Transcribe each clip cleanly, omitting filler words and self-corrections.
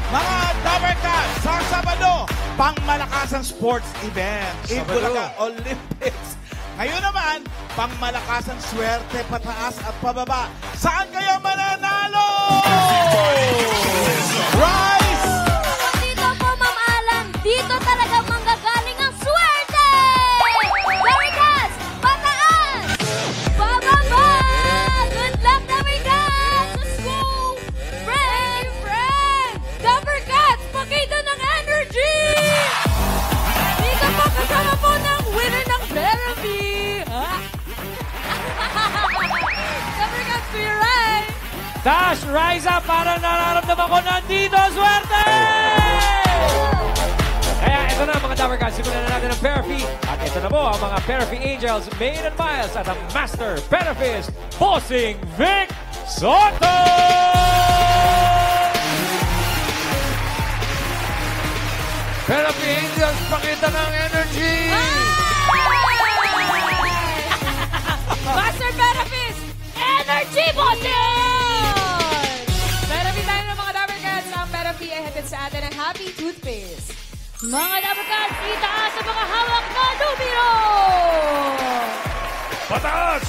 Mga Dabarkas, sa Sabado, pangmalakasang sports event in Sabado. Bulacan Olympics. Ngayon naman, pangmalakasang swerte pataas at pababa. Saan kaya mananalo? Rise! Dito po, Ma'am Alan, dito talaga manggagaling ang swerte! Dabarkas, pataas! Bababa! Good luck, Dabarkas! Let's go! Friend! Dabarkas, pakita ng energy! Dito po, kasama po ng winner ng therapy! Dabarkas, to your right! Dash, rise up para nararamdaman ko nandito ang swerte! Kaya ito na mga Dabarkas, simulan na natin ang Therapy. At ito na po ang mga Therapy Angels, Maiden Miles at ang Master Therapist, Bossing Vic Soto! Therapy Angels, pakita ng energy! Master Therapist, Energy Button! Therapy tayo ng mga Dabarkats. Ang therapy ay hatid sa atin ng Happy Toothpaste. Mga Dabarkats, itaas sa mga hawak na numero! Pataas!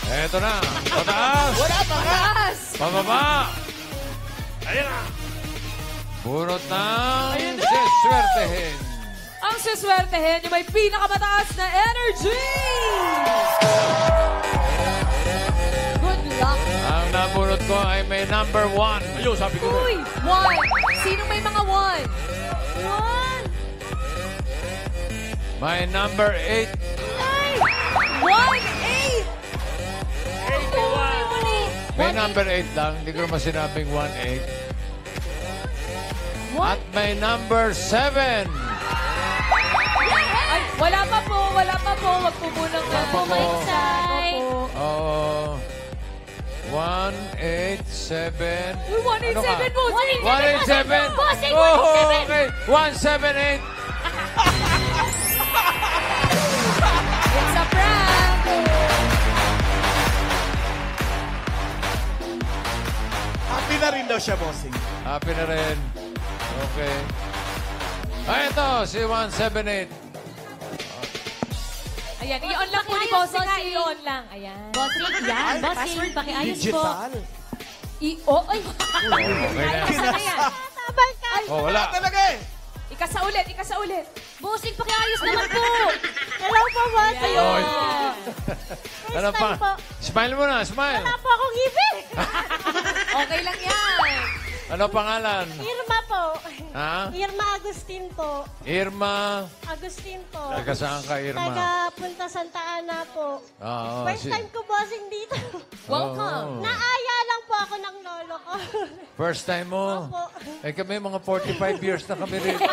Eto na, pataas! Wala pa nga! Taas! Pababa! Ayan na! Bunot ng siswertehin. Ang siswertehin yung may pinakamataas na energy! Good luck! Ang nabunot ko ay may number 1. Ayun, sabi ko. Uy! One! Sinong may mga one? One! May number 8. Ay! One! Eight! May number 8 lang. Hindi ko naman sinabing 1-8. At may number 7. Ay, wala pa po, wala pa po. Wag po munang Wala pa po. Opo. 187. Uy, 187 po. 187. Bossing, Oh, 187. okay. 178. It's a prank. Happy na rin daw siya, bossing. Happy na rin. Okay. Ay, ito. Si 178. Ayan, i-on lang po ni Bossing ha. I-on lang. Ayan. Bossing, yan. Bossing, pakiayos po. Digital. Ay! Okay na. Isa na yan. Tabal ka. Oh, wala. Talaga eh. Ikasa ulit, ikasa ulit. Bossing, pakiayos naman po. Hello po, bossing. Oy. First Ano pa? time po. Smile mo na, smile. Wala po akong ngipin. Okay lang yan. Ano pangalan? Irma po. Ha? Irma Agustin po. Irma. Agustin po. Taga saan ka, Irma? Taga Punta Santa Ana po. Oo, First time ko bossing dito. Welcome. Naaya lang po ako ng lolo ko. First time mo? Opo. Eh kami, mga 45 years na kami rito.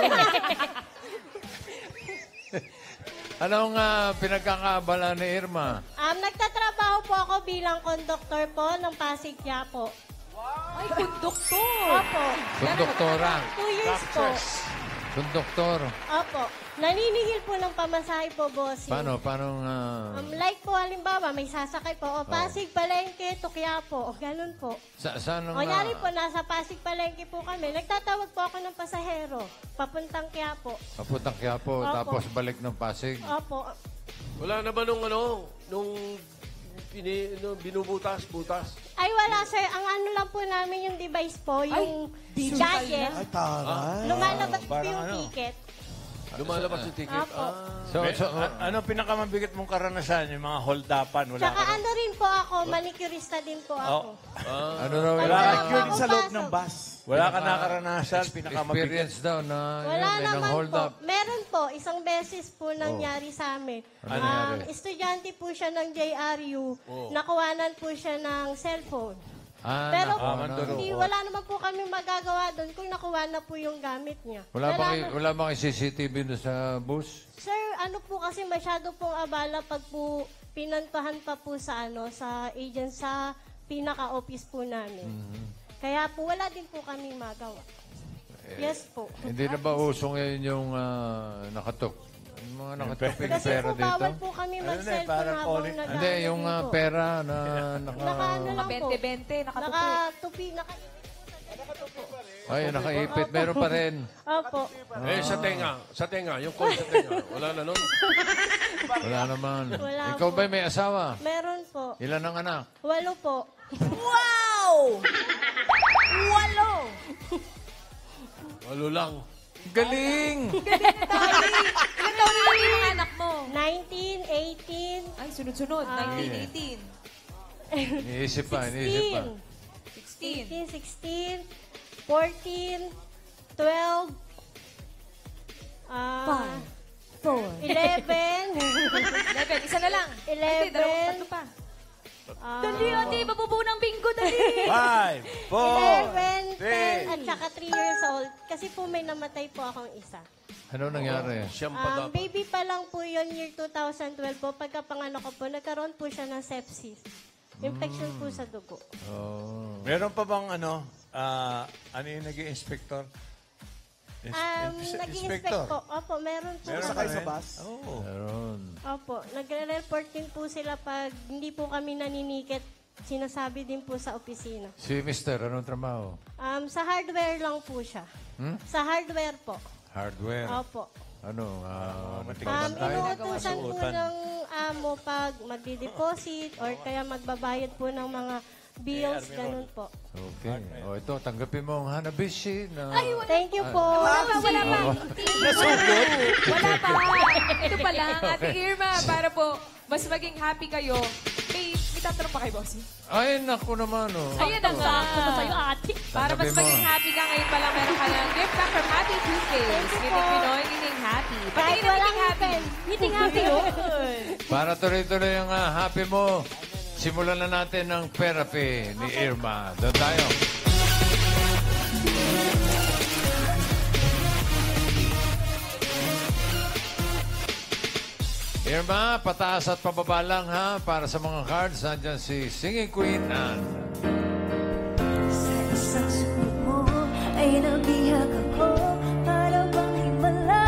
Anong pinagkakaabala ni Irma? Nagtatrabaho po ako bilang konduktor po ng Pasig po. Ay, konduktor. Opo. Konduktora. 2 years po. Konduktor. Opo. Naniningil po ng pamasahe po, bossing. Paano? Like po, halimbawa, may sasakay po. O, Pasig, Palengke, Tukyapo. O, ganun po. Saan ang... O, yari po, nasa Pasig, Palengke po kami. Nagtatawag po ako ng pasahero. Papuntang Quiapo. Papuntang Quiapo, Opo. tapos balik ng Pasig. Opo. Wala na ba nung binubutas-butas? Ay, wala, sir. Ang ano lang po namin yung device po, yung jacket. Ay, taray. Lumalabas po Parang yung ano? ticket. Lumalabas yung ticket? Opo. Ano pinakamabigat mong karanasan? Yung mga hold-upan? Wala Tsaka ka ano rin po ako, manicurista din po ako. Ano raw Wala yung na Yun po sa loob pasok. ng bus. Wala ka nakaranasan? Pinakamabigat? experience daw na Wala yun, may nang naman hold po. up? Meron po. Isang beses po nangyari sa amin. Ano nangyari? Estudyante po siya ng JRU. Nakuhanan po siya ng cellphone. Pero nakuha na. wala naman po kami magagawa doon kung nakuha na po yung gamit niya. Wala bang CCTV doon sa bus? Sir, ano po kasi masyado pong abala pag po pinantahan pa po sa sa agent sa pinaka-office po namin. Kaya po wala din po kami magawa. Yes po. Hindi na ba uso ngayon yung nakatok? Yung mga nakatuping Kasi pera po dito? bawal po kami mag-cellphone parang habang calling. nag-ano Hindi, yung dito. pera na Naka ano lang po. 20-20, nakatupi. Nakatupi. Ay, nakaipit. Meron pa rin. Opo. Sa tenga, yung coin sa tenga. Wala na nun. Wala naman. Wala Ikaw po. ba'y may asawa? Meron po. Ilan ang anak? 8 po. Wow! Walo! Walo lang. Galing! Ilan taon na yung mga anak mo? 19, 18, Ay, sunod-sunod. 19, 18, Iniisip pa, iniisip pa. 16. 15, 16, 14, 12, 5, 4, 11, 11, isa na lang. 11. Tatlo pa. Dali, ate, mabubuo ng bingo, dali. 5, 4, 11, 10, at saka 3 years old. Kasi po may namatay po akong isa. Ano nangyari? Siyam pa dapat. Baby pa lang po yun, year 2012 po. Pagkapanganak ko po, nagkaroon po siya ng sepsis. Infection po sa dugo. Oh. Meron pa bang ano yung naging inspector? Nag-i-inspect po. Opo, meron po. Meron Sakay pa sa rin? bus? Oo. Meron. Opo, nagre-report din po sila pag hindi po kami naninikit. Sinasabi din po sa opisina. Si Mister, anong trabaho? Sa hardware lang po siya. Sa hardware po. Hardware. Opo. Ano? Bantay? Inuutusan po ng amo pag magdi-deposit or kaya magbabayad po ng mga bills, ganun po. Okay. O ito, tanggapin mo ang Hanabishi na... Thank you po. Wala pa. Wala pa. Ito pa lang, Ate Irma, para po mas maging happy kayo. May tatanong pa kay Bossy. Ay, naku naman, oh. Ayun na nga. Sakto na sa'yo, ate. Para mas Tanggapin mo. maging happy ka ngayon pa lang, meron ka ng gift pack from Happy Tuesdays. Ngiting Pinoy, ngiting happy. Kahit Patingin na walang ngiting happy. pen. Ngiting happy, oh. Para tuloy-tuloy ang happy mo, simulan na natin ang therapy ni Irma. Doon tayo. Irma, pataas at pababa lang ha. Para sa mga cards, nandyan si Singing Queen Anne. Sa isang sulok mo ay nabihag ako. Para bang himala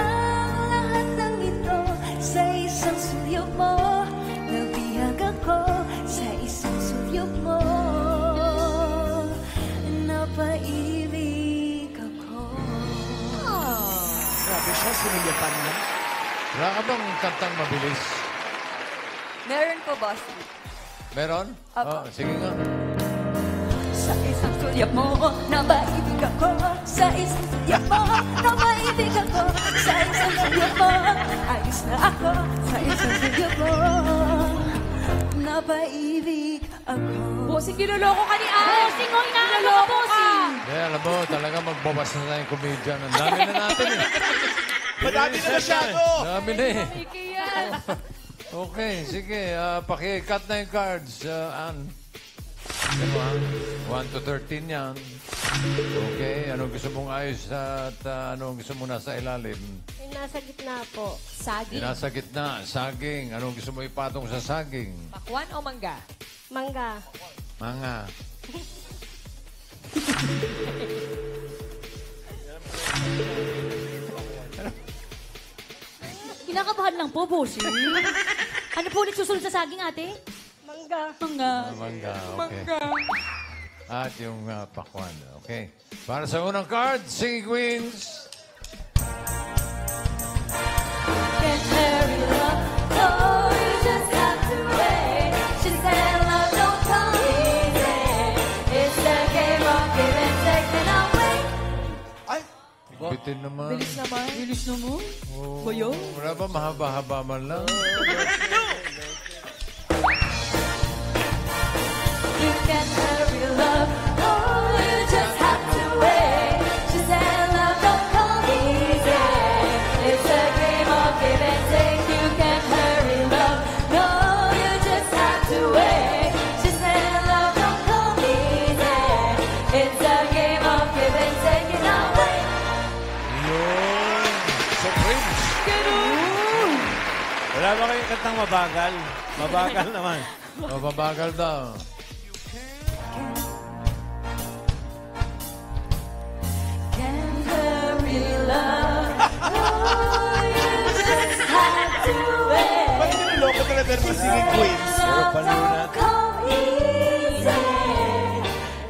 lahat ng ito. Sa isang sulok mo nabihag ako. Sa isang sulok mo napaibig ako. Grabe siya, sinulyapan niya. Wala ka bang kantang mabilis? Meron po, Bossy. Meron? Apo. Sige nga. Sa isang sulok mo napaibig ako. Sa isang sulok mo napaibig ako. Sa isang sulok mo ayos na ako. Sa isang sulok mo napaibig ako. Bossing, niloloko ka ni Anne. Bossing, oh, inaano ka, Niloloko bossing. Kaya alam mo, talaga magbawas na tayong comedian. Ang dami na natin eh. Madami na masyado. Dami na eh. Ike yan. Okay, sige. Paki-cut na yung cards, Ann. Diba? 1 to 13 yan. Okay, anong gusto mong ayos at anong gusto mo nasa ilalim? Yung nasa gitna po. Saging. Nasa gitna, saging. Anong gusto mo ipatong sa saging? Pakwan o mangga? Mangga. Mga. Kinakabahan lang po, bossing. Ano po ulit susunod sa saging, ate? Mangga. Mangga. Mangga, okay. At yung pakwan, okay. Para sa unang card, Singing Queens. Can't hurry love, oh, you just have to wait. She said love don't come easy. It's a game of give and take and I'll wait. Ay, Bitin naman. Bilis naman. Bilis na mo. Oh, Bayo? wala ba mahaba-haba man lang? You can't hurry love, oh, you just have to wait. She said love don't come easy. It's a game of give and take. You can't hurry love, no, you just have to wait. She said love don't come easy. It's a game of give and take and I'll wait. Yun. So, Prince. Wala ba kayong kantang mabagal? Mabagal naman. Mababagal daw. Can't hurry love, oh, you just have to wait. ba't niloloko talaga ng mga Singing Queens? Pero panunan natin. Come easy.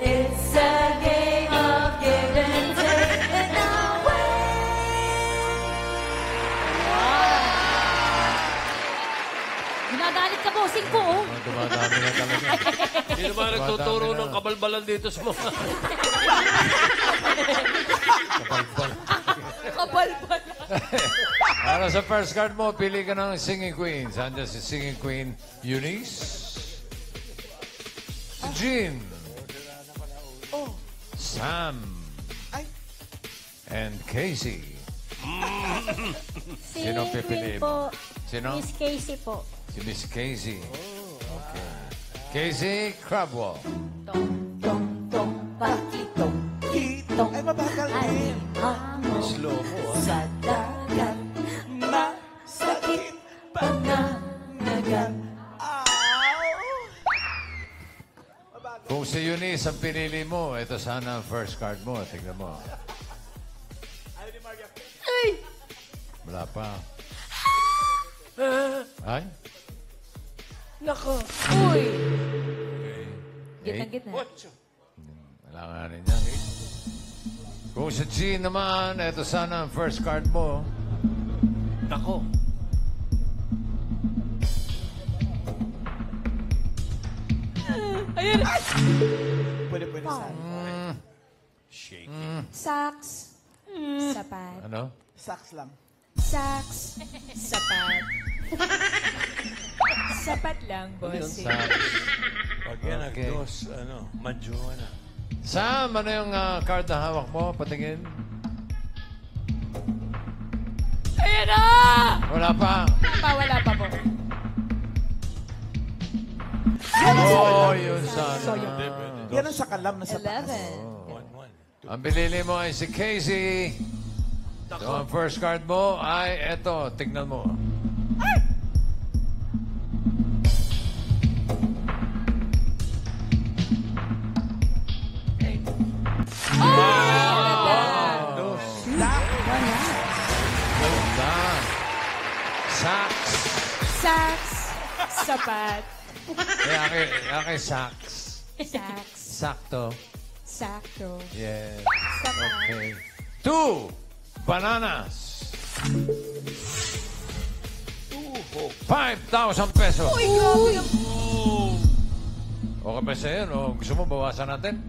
It's a game of give talaga. Hindi naman nagtuturo ng kabalbalan dito sa mga... Kabalbal. Para sa first card mo, pili ka ng singing queen. Saan dyan si singing queen Eunice? Si Jean. Sam. And Casey. Sinong Singing pipiliin queen po, mo? Sino? Miss Casey po. Si Miss Casey. Okay. Casey Crabwell. Tong, tong, tong, patitong, titong. Ay, mabagal din. Alimango Slow mo, sa dagat. Masakit. Panganagat. Kung si Eunice ang pinili mo, ito sana ang first card mo. Tignan mo. Wala pa. Ay? Nako. Uy. Eight? Gitna-gitna. Wala nga rin yan. Kung si Jean naman, ito sana ang first card mo. Nako. Ayun. Pwede saan. Sax. Sapat. Ano? Saks lang. Sax. Sapat. Sapat lang, boss. Sa... Pag yan Okay. nagdos, madyowa na. Sam, ano yung card na hawak mo? Patingin. Ayun na! Wala pa. Wala pa po. Oh, yun sana. Yan ang sakalam na sa taas. 11. Ang pinili mo ay si Casey. So, ang first card mo ay eto. Tignan mo. Ganda. Sax. Sax. Sapat. Kaya kay Sax. Sax. Sakto. Sakto. Yes. Sapat. Okay. 2 bananas. 5,000 pesos. Uy, grabe yung... Okay ba sa'yo? No? Gusto mo bawasan natin?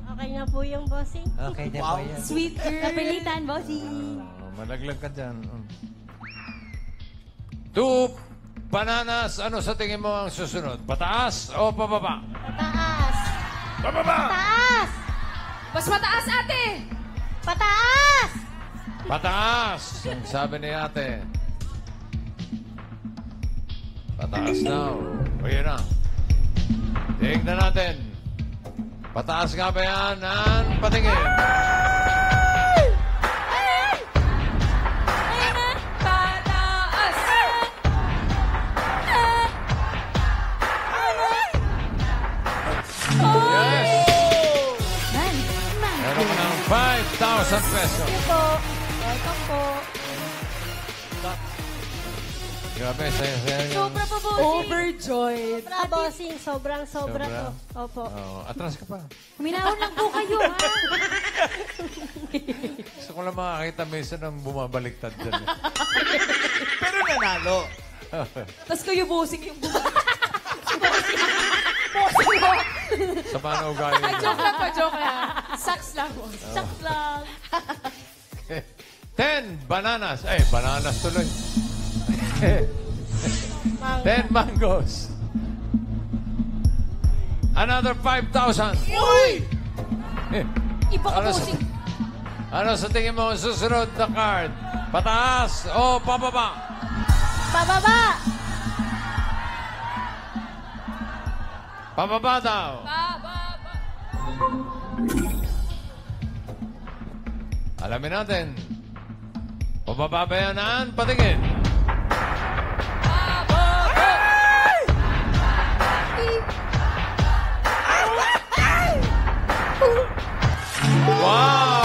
Okay na po yung bossing. Okay na po yan. Sweet girl. Kapilitan, bossing. Malaglag ka dyan. 2 bananas. Ano sa tingin mo ang susunod? Pataas o pababa? Pataas. Pababa! Pataas! Mas mataas, ate! Pataas! Pataas! Ang sabi ni ate. Pataas daw. O yun na. Tingnan natin. Pataas nga ba yan? Ang patingin. Pataas! Yes! Man, Meron ka ng 5,000 pesos. Po. Welcome po. Grabe, saya-saya yun. Sobra po, bossing. Overjoyed. Sobra, bossing. Sobrang sobra Sobra? po. Opo. Oh, atras ka pa. Huminahon lang po kayo, ha? Gusto ko lang makakita minsan ng bumabaliktad dyan. Pero nanalo. Tapos kayo bossing yung bumalik. Bossing mo. Sa paano ugali niyo? Joke lang po, joke lang. Sax lang po. Sax lang. 10 bananas. Eh, bananas tuloy. 10 mangoes. Another 5,000. Uy! Iba ka Ano sa- bossing. Ano sa tingin mo ang susunod na card? Pataas o pababa? Pababa! Pababa daw. Alamin natin. Pababa ba yan, Ann? Patingin. Wow!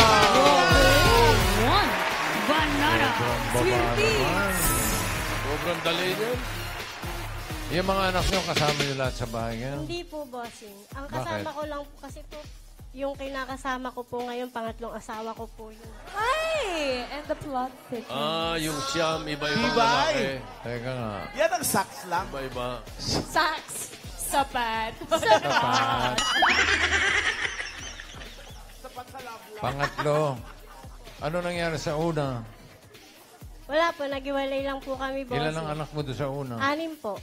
One banana. Sobrang dali yun. Yung mga anak nyo, kasama nyo lahat sa bahay ngayon? Hindi po, bossing. Ang Bakit? kasama ko lang po kasi po, yung kinakasama ko po ngayon, pangatlong asawa ko po yun. Ay! And the plot thickens. Yung siyam, iba-ibang Ibay. lalaki. Teka nga. Yan ang saks lang. Iba-iba. Sax. Sapat. Tapat. Pangatlo. Ano nangyari sa una? Wala po, naghiwalay lang po kami, bossing. Ilan ang anak mo doon sa una? 6 po.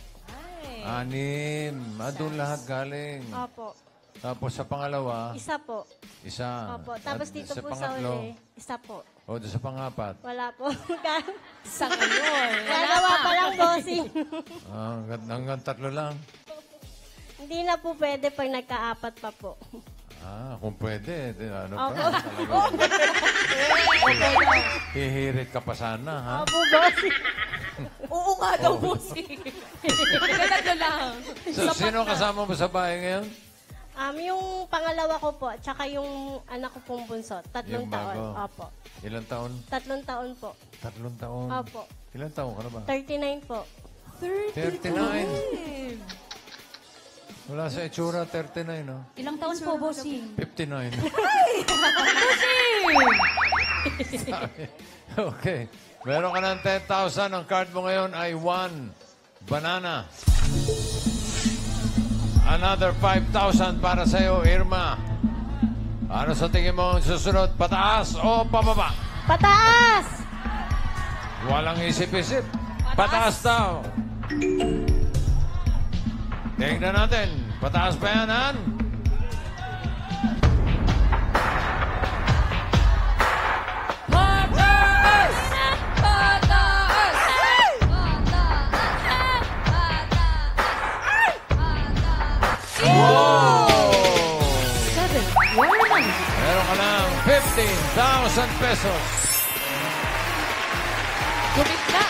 6. Doon lahat galing. Opo. Tapos sa pangalawa, 1 po. isa. Opo. Tapos At dito sa po sa pangatlo, uli, 1 po. o doon sa pangapat. Wala po. Sa ngayon. Gagawa pa lang, bossing. Hanggang 3 lang. Hindi na po pwede pag nagka-4 pa po. Kung pwede. Ano Opo. ka? Hihirit ka pa sana, ha? Opo, bossing. Oo nga daw, bossing. Tatlo lang. So, sino kasama mo sa bahay ngayon? Yung pangalawa ko po, tsaka yung anak ko pong bunso. 3 Yung taon. bago. Opo. Ilang taon? 3 taon po. 3 taon. Opo. Ilang taon ka na ba? 39 po. 39. Wala sa itsura, 39, no? Ilang taon po, bossing? 59. Okay. Meron ka ng 10,000. Ang card mo ngayon ay 1 banana. Another 5,000 para sa'yo, Irma. Ano sa tingin mo ang susunod? Pataas o pababa? Pataas! Walang isip-isip. Pataas daw. Tingnan natin. Pataas ba yan, Han? Pataas! Pataas! Meron ka ng 15,000 pesos. Gumit na.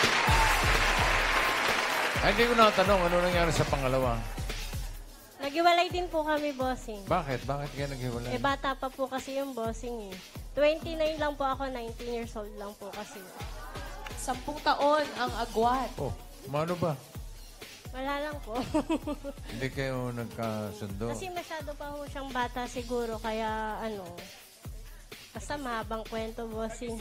Ay, hindi ko natanong ano nangyari sa pangalawa. Naghiwalay din po kami, bossing. Bakit? Bakit kayo naghiwalay? Bata pa po kasi yung bossing eh. 29 lang po ako, 19 years old lang po kasi. 10 taon ang agwat. Oh, ano ba? Wala lang po. Hindi kayo nagkasundo? Kasi masyado pa po siyang bata siguro, kaya basta mahabang kwento, bossing.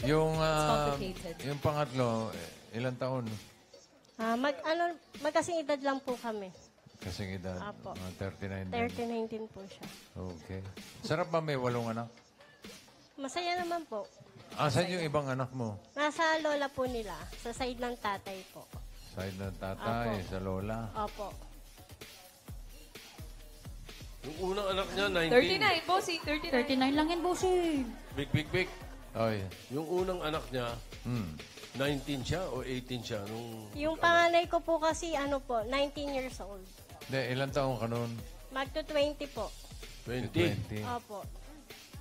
Yung, complicated. yung pangatlo, ilang taon? Magkasing edad lang po kami. Kasing edad? Apo. 39 din. 39 din po siya. Okay. Sarap ba may 8 anak? Masaya naman po. Saan yung ibang anak mo? Nasa lola po nila, sa side ng tatay po. Side ng tatay, Apo. sa lola. Opo. Yung unang anak niya, 19. 39, bossing. 39. 39 lang yan, bossing. Big. Oh, yeah. Yung unang anak niya, 19 siya o 18 siya? Yung panganay ko po kasi, 19 years old. Hindi, ilang taon ka noon? Magto 20 po. 20. Opo.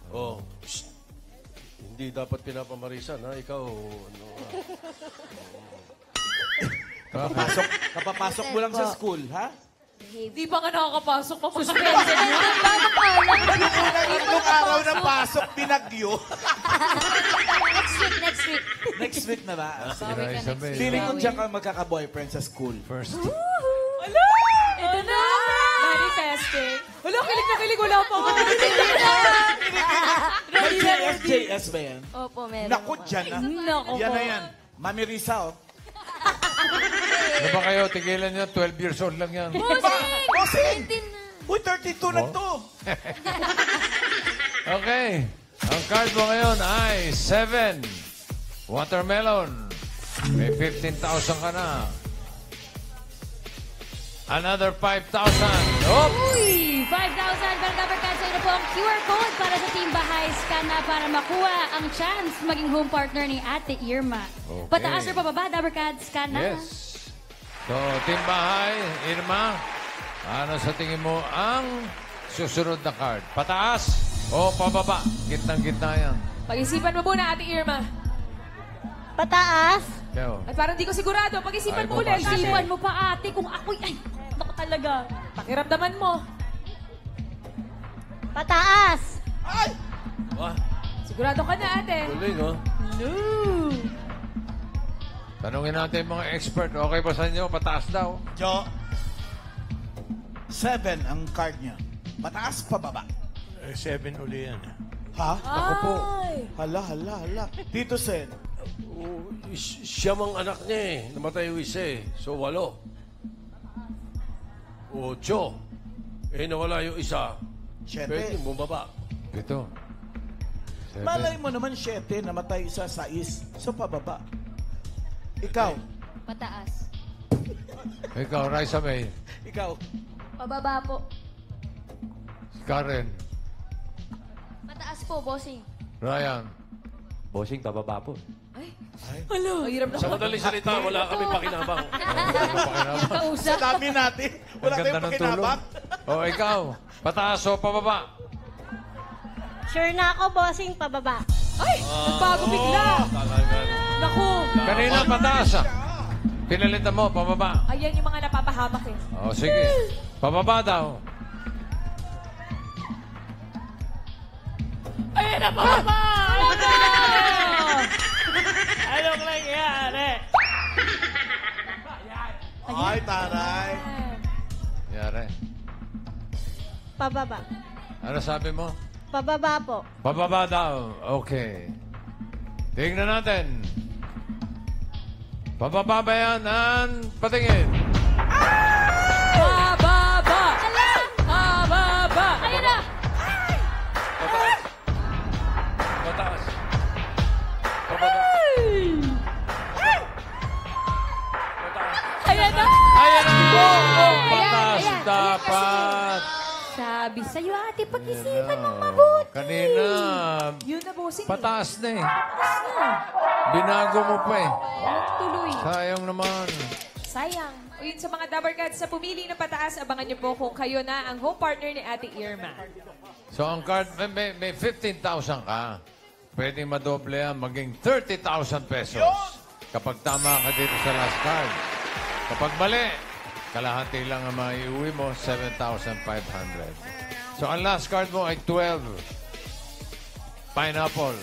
Oh, shh. Hindi dapat pinapamarisan, ha? Ikaw, ano, Kapapasok mo lang sa school, ha? Di ba nga nakakapasok pa? Suspended na. Bago pa lang. Tatlong araw na pasok, binagyo. Next week. Next week na ba? Sira Isabel. Feeling ko dyan ka magkaka-boyfriend sa school. First. Hala! Ito na! Manifesting. Hala, kilig na kilig. Wala pa. May JS ba yan? Opo, meron. Naku, dyan na. Naku Yan po. na yan. Mami Risa, oh. Ano ba kayo? Tigilan nyo, 12 years old lang yan. Bossing! Uy, 32 na to. Okay. Ang card mo ngayon ay 7. Watermelon. May 15,000 ka na. Another 5,000. Oh! Uy! 5,000 para dapat cancel na po ang QR code para sa Team Bahay Scan na para makuha ang chance maging home partner ni Ate Irma. Okay. Pataas or pababa, Dabarcad Scan na. Yes. So, Team Bahay, Irma, ano sa tingin mo ang susunod na card? Pataas o pababa? Gitnang-gitna yan. Pag-isipan mo muna, Ate Irma. Pataas. Kayo. At parang di ko sigurado. Pag-isipan Ay, mo ulit. babasa. Isipan mo pa, ate, kung ako'y... Ay, naku talaga. Pakiramdaman mo. Pataas. Wah, Sigurado ka na, ate. galing, ha? Tanungin natin yung mga expert. Okay ba sa inyo? Pataas daw. Jo, 7 ang card niya. Pataas, pababa. 7 uli yan. Ha? Ako po. Hala. Tito Sen, Siya mang anak niya, eh. Namatay yung isa, eh. So, 8. 8. Nawala yung isa. 7. Pwede bumaba. 7. Malay mo naman 7, namatay isa, 6. So, pababa. Ikaw. Pataas. Ikaw, Raisa May. Ikaw. Pababa po. Karen. Pataas po, bossing. Ryan. Bossing, bababa po. Ang hirap na Sa madaling salita, wala kami pakinabang. Sa dami natin, wala Ang tayong ganda ng tulong. pakinabang. O, ikaw. Pataas o pababa? Sure na ako, bossing, pababa. Ay! Nagbago bigla! Naku! Kanina pataas ah. Pinalitan mo, pababa. Ayan yung mga napapahamak eh. O, sige. Pababa daw. Ayan na pababa! Anong nangyari? Ay, taray. Yari. Pababa. Ano sabi mo? Pababa po. Pababa daw. Okay. Tingnan natin. Pababa ba yan? Patingin. Pababa! Pababa! Ayun na! Pataas. Pataas. Pababa. Pataas. Ayan na! Ayan na! Pataas ayan. dapat. Sabi sa'yo, ate, pag-isipan mong mabuti. Kanina, Yun na, bossing. pataas na eh. Binago mo pa eh. Tuloy. Sayang naman. Sayang. O yun sa mga Dabber Cats sa pumili ng pataas, abangan niyo po kung kayo na ang home partner ni Ate Irma. So ang card, may 15,000 ka. Pwede madoble yan, maging 30,000 pesos. Kapag tama ka dito sa last card. Kapag mali, kalahati lang ang maiuwi mo, 7,500. So ang last card mo ay 12. Pineapple.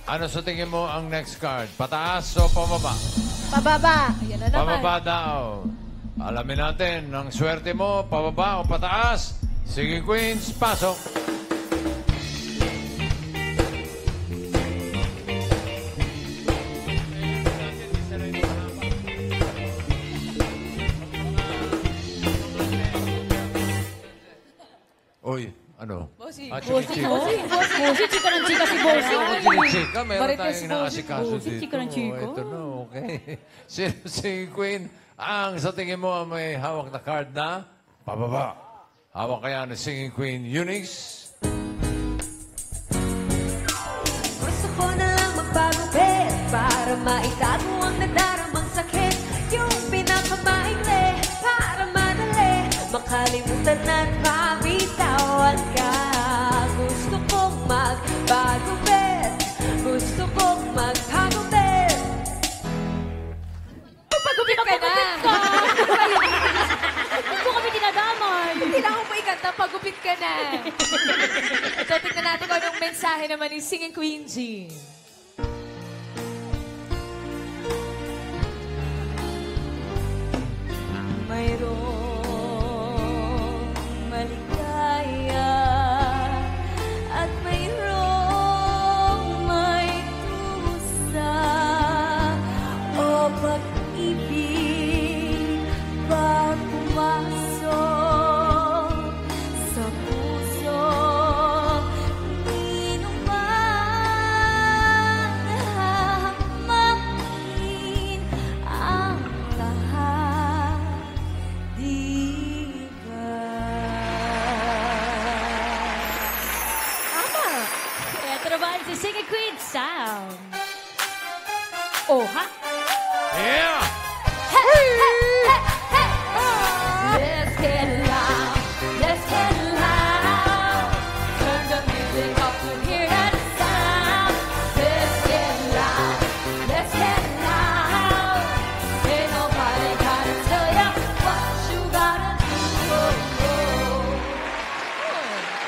Ano sa tingin mo ang next card? Pataas o pababa? Pababa. Ayan na naman. Pababa daw. Alamin natin, ang swerte mo, pababa o pataas? Sige, Queens, pasok. Uy, ano? Bossing. Chika-chika. Bossing, chika ng chika si Bossing. Chika, meron Marites tayong Bossing. inaasikaso Bossing, dito. chika ng chika. Ito na, okay. Si Queen, ang sa tingin mo may hawak na card na pababa. Hawak kaya ni Singing Queen Eunice. Gusto ko na lang magpagupit para maitago ang nadaramang sakit. Yung pinakamaikli para madali makalimutan at mabitawan ka. Gusto kong magpagupit. Gusto kong magpagupit. Pagupit ka na. Hindi ko kami dinadamay. Kailangan mo ikanta, pagupit ka na. Ito, tignan natin kung anong mensahe naman ni Singing Queen Jean. Mayroong maligaya at mayroong may tusa o pag-ibig ba pumasok sa puso di naman hahamakin ang lahat. Ito naman si Singing Queen Sound. Oh, ha? Yeah! Let's get loud, let's get loud. Turn the music up to hear that sound. Let's get loud, let's get loud. Ain't nobody gotta tell ya what you gotta do.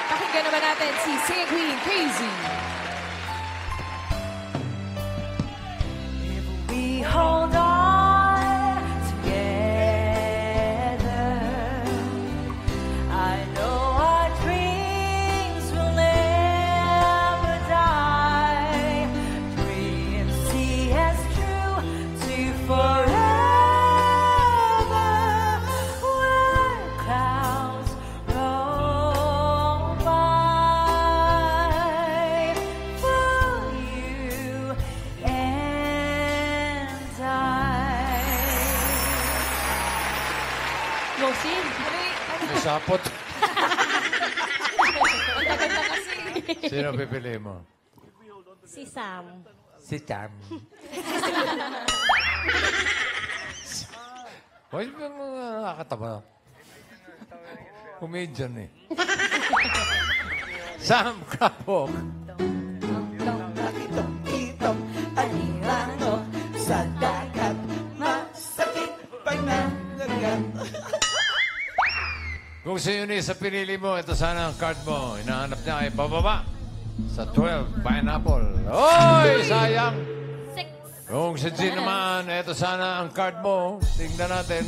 Pakinggan naman natin si Singing Queen Crazy. We hold on together. I know our dreams will never die. Dreams see as true to forever. sapot. Sino pipili mo? Si Sam. Si Tam. Huwag mo nakakatawa. Comedian eh. Sam Krapok. Itong alirano sa dagat, masakit pag nanagat. Kung si Eunice sa pinili mo, ito sana ang card mo. Hinahanap niya ay bababa sa 12, pineapple. Oy, sayang! Kung si Jean naman, ito sana ang card mo. Tingnan natin.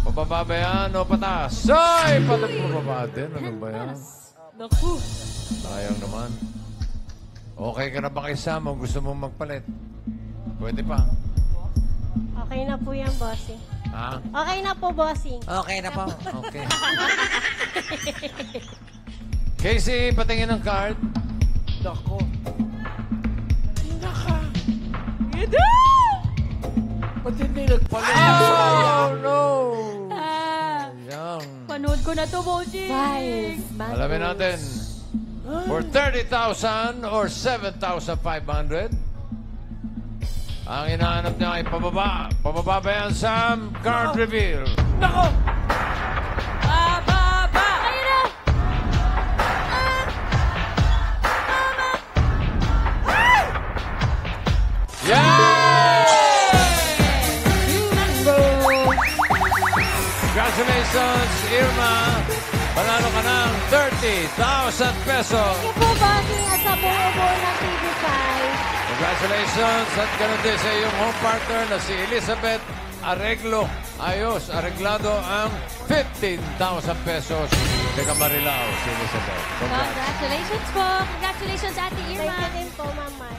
Pababa ba yan o patas? Ay, patas pababa din. Ano ba yan? Naku. Sayang naman. Okay ka na ba kay Sam o gusto mong magpalit? Pwede pa. Okay na po yan, bossing. Ha? Okay na po, bossing. Okay na po. Okay. Casey, patingin ng card. Nako. Ba't hindi nagpalit? Oh, no! Sayang. Panood ko na to, Bossing. Alamin natin. For 30,000 or 7,500. Ang hinahanap niya ay pababa. Pababa ba yan, Sam? Card reveal. Nako! Bababa. Ayun na. Congratulations, Irma. Panalo ka ng 30,000 pesos. Thank you po, bossing, at sa buo-buo ng TV5. Congratulations at ganun din sa iyong home partner na si Elizabeth Arreglo. Ayos, areglado ang 15,000 pesos. Teka Marilao, si Elizabeth. Congrats. Congratulations po. Congratulations, Ate Thank Irma. you din po, Ma'am Mai.